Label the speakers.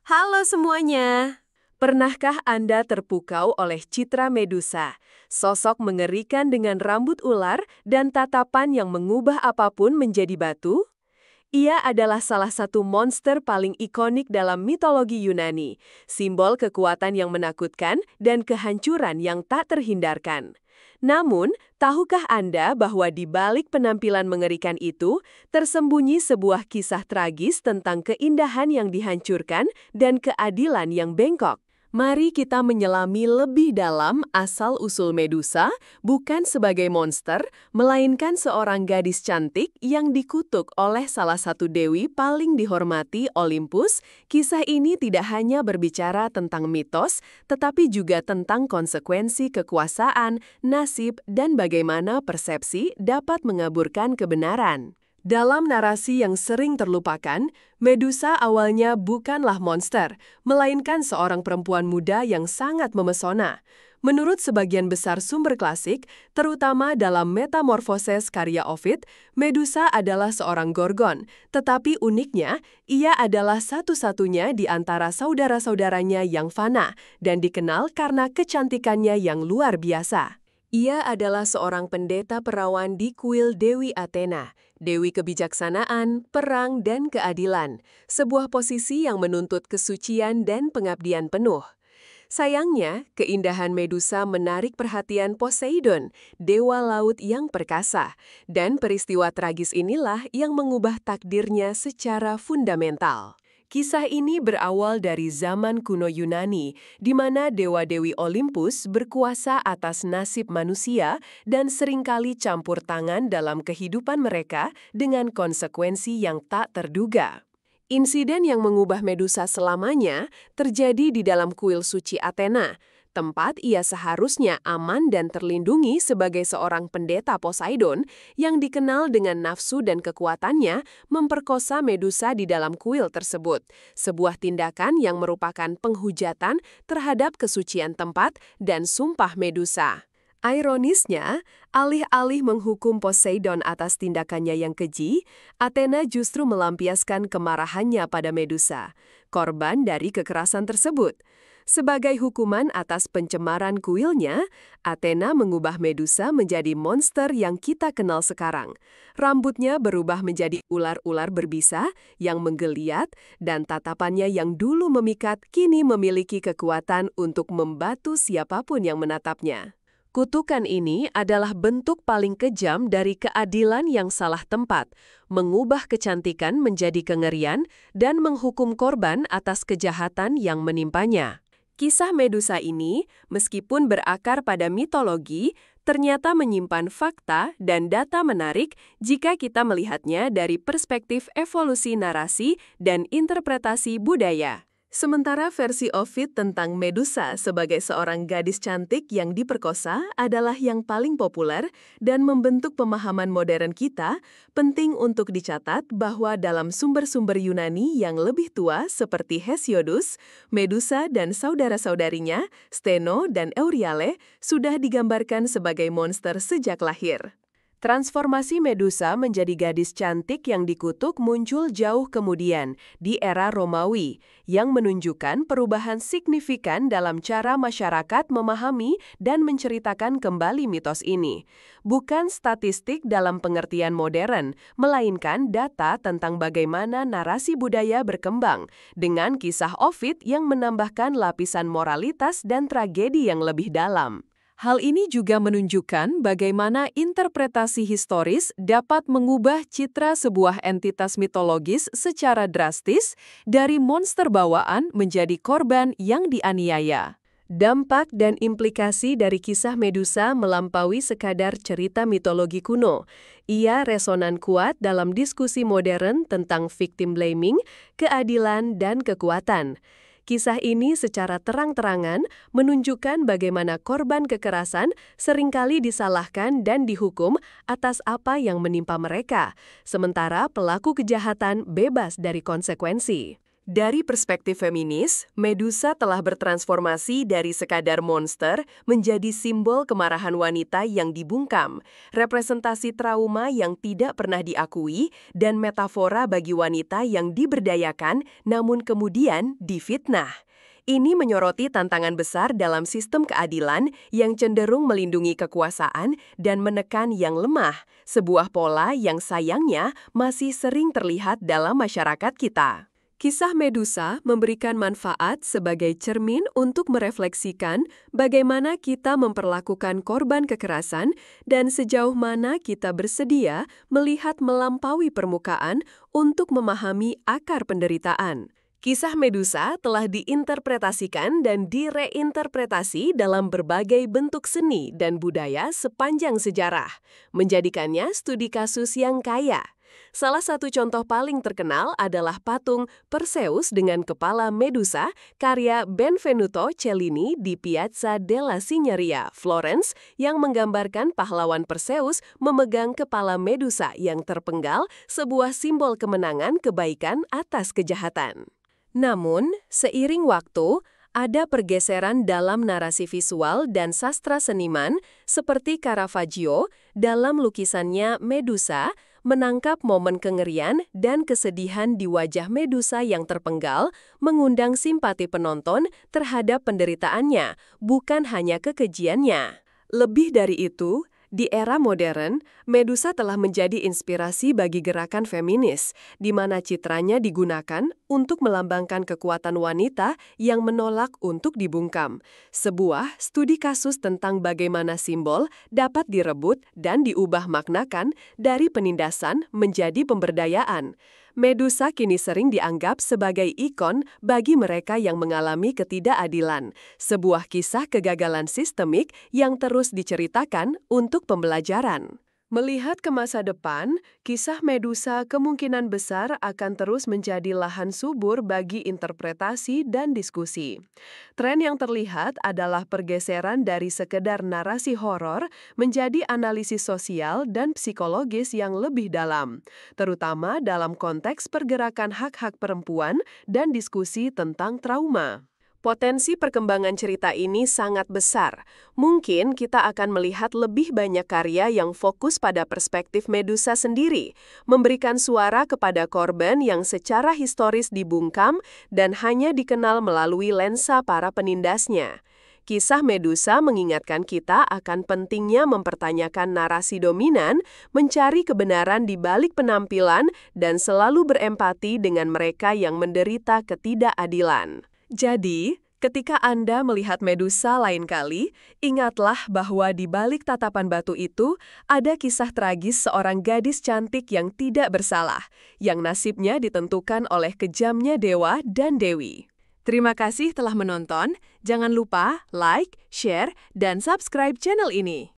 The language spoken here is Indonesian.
Speaker 1: Halo semuanya. Pernahkah Anda terpukau oleh citra Medusa? Sosok mengerikan dengan rambut ular dan tatapan yang mengubah apapun menjadi batu? Ia adalah salah satu monster paling ikonik dalam mitologi Yunani, simbol kekuatan yang menakutkan dan kehancuran yang tak terhindarkan. Namun, tahukah Anda bahwa di balik penampilan mengerikan itu, tersembunyi sebuah kisah tragis tentang keindahan yang dihancurkan dan keadilan yang bengkok? Mari kita menyelami lebih dalam asal-usul Medusa, bukan sebagai monster, melainkan seorang gadis cantik yang dikutuk oleh salah satu dewi paling dihormati Olympus. Kisah ini tidak hanya berbicara tentang mitos, tetapi juga tentang konsekuensi kekuasaan, nasib, dan bagaimana persepsi dapat mengaburkan kebenaran. Dalam narasi yang sering terlupakan, Medusa awalnya bukanlah monster, melainkan seorang perempuan muda yang sangat memesona. Menurut sebagian besar sumber klasik, terutama dalam Metamorphoses karya Ovid, Medusa adalah seorang gorgon, tetapi uniknya, ia adalah satu-satunya di antara saudara-saudaranya yang fana dan dikenal karena kecantikannya yang luar biasa. Ia adalah seorang pendeta perawan di kuil Dewi Athena, dewi kebijaksanaan, perang, dan keadilan, sebuah posisi yang menuntut kesucian dan pengabdian penuh. Sayangnya, keindahan Medusa menarik perhatian Poseidon, dewa laut yang perkasa, dan peristiwa tragis inilah yang mengubah takdirnya secara fundamental. Kisah ini berawal dari zaman kuno Yunani, di mana dewa-dewi Olympus berkuasa atas nasib manusia dan seringkali campur tangan dalam kehidupan mereka dengan konsekuensi yang tak terduga. Insiden yang mengubah Medusa selamanya terjadi di dalam kuil suci Athena, tempat ia seharusnya aman dan terlindungi sebagai seorang pendeta Poseidon yang dikenal dengan nafsu dan kekuatannya memperkosa Medusa di dalam kuil tersebut, sebuah tindakan yang merupakan penghujatan terhadap kesucian tempat dan sumpah Medusa. Ironisnya, alih-alih menghukum Poseidon atas tindakannya yang keji, Athena justru melampiaskan kemarahannya pada Medusa, korban dari kekerasan tersebut. Sebagai hukuman atas pencemaran kuilnya, Athena mengubah Medusa menjadi monster yang kita kenal sekarang. Rambutnya berubah menjadi ular-ular berbisa yang menggeliat, dan tatapannya yang dulu memikat kini memiliki kekuatan untuk membatu siapapun yang menatapnya. Kutukan ini adalah bentuk paling kejam dari keadilan yang salah tempat, mengubah kecantikan menjadi kengerian, dan menghukum korban atas kejahatan yang menimpanya. Kisah Medusa ini, meskipun berakar pada mitologi, ternyata menyimpan fakta dan data menarik jika kita melihatnya dari perspektif evolusi narasi dan interpretasi budaya. Sementara versi Ovid tentang Medusa sebagai seorang gadis cantik yang diperkosa adalah yang paling populer dan membentuk pemahaman modern kita, penting untuk dicatat bahwa dalam sumber-sumber Yunani yang lebih tua seperti Hesiodus, Medusa dan saudara-saudarinya, Steno dan Euryale, sudah digambarkan sebagai monster sejak lahir. Transformasi Medusa menjadi gadis cantik yang dikutuk muncul jauh kemudian, di era Romawi, yang menunjukkan perubahan signifikan dalam cara masyarakat memahami dan menceritakan kembali mitos ini. Bukan statistik dalam pengertian modern, melainkan data tentang bagaimana narasi budaya berkembang, dengan kisah Ovid yang menambahkan lapisan moralitas dan tragedi yang lebih dalam. Hal ini juga menunjukkan bagaimana interpretasi historis dapat mengubah citra sebuah entitas mitologis secara drastis dari monster bawaan menjadi korban yang dianiaya. Dampak dan implikasi dari kisah Medusa melampaui sekadar cerita mitologi kuno. Ia resonan kuat dalam diskusi modern tentang victim blaming, keadilan, dan kekuatan. Kisah ini secara terang-terangan menunjukkan bagaimana korban kekerasan seringkali disalahkan dan dihukum atas apa yang menimpa mereka, sementara pelaku kejahatan bebas dari konsekuensi. Dari perspektif feminis, Medusa telah bertransformasi dari sekadar monster menjadi simbol kemarahan wanita yang dibungkam, representasi trauma yang tidak pernah diakui, dan metafora bagi wanita yang diberdayakan namun kemudian difitnah. Ini menyoroti tantangan besar dalam sistem keadilan yang cenderung melindungi kekuasaan dan menekan yang lemah, sebuah pola yang sayangnya masih sering terlihat dalam masyarakat kita. Kisah Medusa memberikan manfaat sebagai cermin untuk merefleksikan bagaimana kita memperlakukan korban kekerasan dan sejauh mana kita bersedia melihat melampaui permukaan untuk memahami akar penderitaan. Kisah Medusa telah diinterpretasikan dan direinterpretasi dalam berbagai bentuk seni dan budaya sepanjang sejarah, menjadikannya studi kasus yang kaya. Salah satu contoh paling terkenal adalah patung Perseus dengan kepala Medusa karya Benvenuto Cellini di Piazza della Signoria, Florence, yang menggambarkan pahlawan Perseus memegang kepala Medusa yang terpenggal, sebuah simbol kemenangan kebaikan atas kejahatan. Namun, seiring waktu, ada pergeseran dalam narasi visual dan sastra seniman seperti Caravaggio dalam lukisannya Medusa menangkap momen kengerian dan kesedihan di wajah Medusa yang terpenggal, mengundang simpati penonton terhadap penderitaannya, bukan hanya kekejiannya. Lebih dari itu, di era modern, Medusa telah menjadi inspirasi bagi gerakan feminis, di mana citranya digunakan untuk melambangkan kekuatan wanita yang menolak untuk dibungkam. Sebuah studi kasus tentang bagaimana simbol dapat direbut dan diubah maknakan dari penindasan menjadi pemberdayaan. Medusa kini sering dianggap sebagai ikon bagi mereka yang mengalami ketidakadilan, sebuah kisah kegagalan sistemik yang terus diceritakan untuk pembelajaran. Melihat ke masa depan, kisah Medusa kemungkinan besar akan terus menjadi lahan subur bagi interpretasi dan diskusi. Tren yang terlihat adalah pergeseran dari sekedar narasi horor menjadi analisis sosial dan psikologis yang lebih dalam, terutama dalam konteks pergerakan hak-hak perempuan dan diskusi tentang trauma. Potensi perkembangan cerita ini sangat besar. Mungkin kita akan melihat lebih banyak karya yang fokus pada perspektif Medusa sendiri, memberikan suara kepada korban yang secara historis dibungkam dan hanya dikenal melalui lensa para penindasnya. Kisah Medusa mengingatkan kita akan pentingnya mempertanyakan narasi dominan, mencari kebenaran di balik penampilan, dan selalu berempati dengan mereka yang menderita ketidakadilan. Jadi, ketika Anda melihat Medusa lain kali, ingatlah bahwa di balik tatapan batu itu ada kisah tragis seorang gadis cantik yang tidak bersalah, yang nasibnya ditentukan oleh kejamnya dewa dan dewi. Terima kasih telah menonton. Jangan lupa like, share, dan subscribe channel ini.